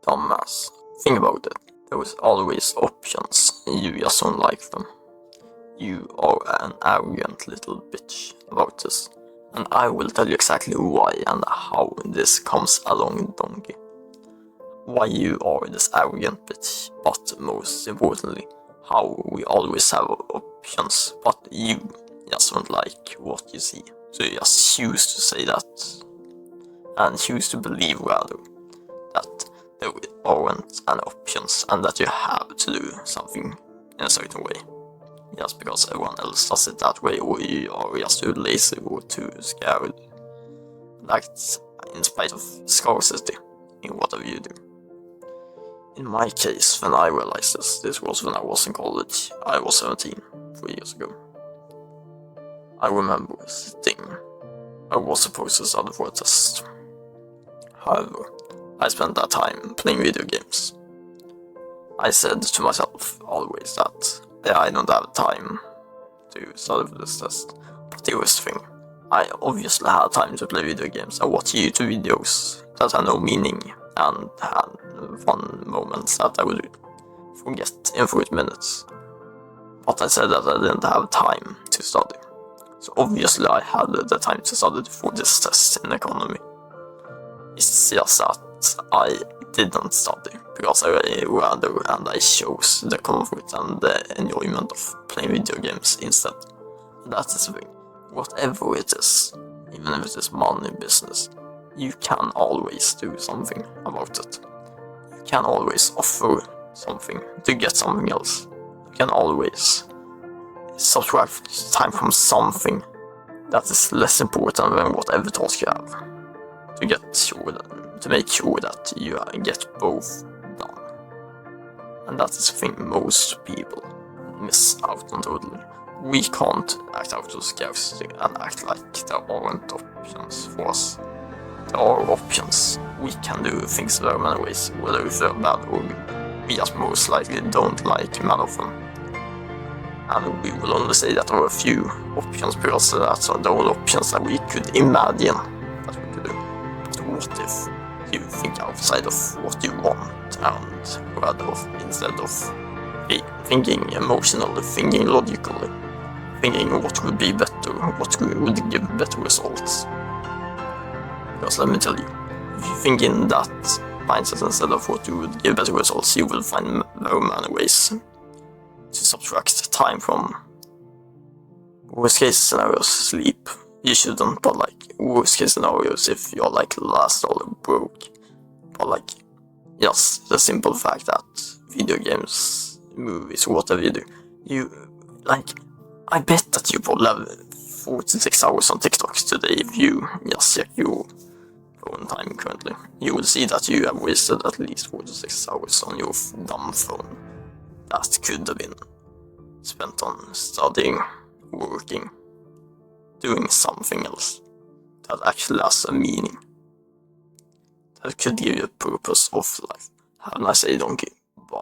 dumbass. Think about it. There was always options, and you just don't like them. You are an arrogant little bitch about this, and I will tell you exactly why and how this comes along, donkey. Why you are this arrogant bitch, but most importantly, how we always have options, but you just don't like what you see. So you just choose to say that, and choose to believe rather, that there aren't any options and that you have to do something in a certain way. Just because everyone else does it that way, or you are just too lazy or too scared. That's in spite of scarcity in whatever you do. In my case, when I realized this was when I was in college. I was 17, 3 years ago. I remember sitting. I was supposed to study for a test. However, I spent that time playing video games. I said to myself always that I don't have time to study for this test. But here's the thing. I obviously had time to play video games and watch YouTube videos that had no meaning and had fun moments that I would forget in 40 minutes. But I said that I didn't have time to study. So obviously I had the time to study for this test in economy. It's just that I didn't study because I rather and I chose the comfort and the enjoyment of playing video games instead. That is the thing. Whatever it is, even if it is money business, you can always do something about it. You can always offer something to get something else. You can always subtract time from something that is less important than whatever task you have. To make sure that you get both done. And that is the thing most people miss out on totally. We can't act out of scarcity and act like there aren't options for us. There are options. We can do things very many ways, whether if they're bad or good. We just most likely don't like many of them. And we will only say that there are a few options because that's the only options that we could imagine that we could do. But what if you think outside of what you want and rather instead of thinking emotionally, thinking logically, thinking what would be better, what would give better results? Because let me tell you, if you think in that mindset instead of what would give better results, you will find very many ways to subtract time from worst case scenarios. Sleep, you shouldn't, but like worst case scenarios if you're like last dollar broke. But like just the simple fact that video games, movies, whatever you do, you like, I bet that you probably have 46 hours on TikTok today if you just check your phone time currently. You will see that you have wasted at least 46 hours on your dumb phone. That could have been spent on studying, working, doing something else that actually has a meaning. That could give you a purpose of life. Have a nice day, donkey. Bye.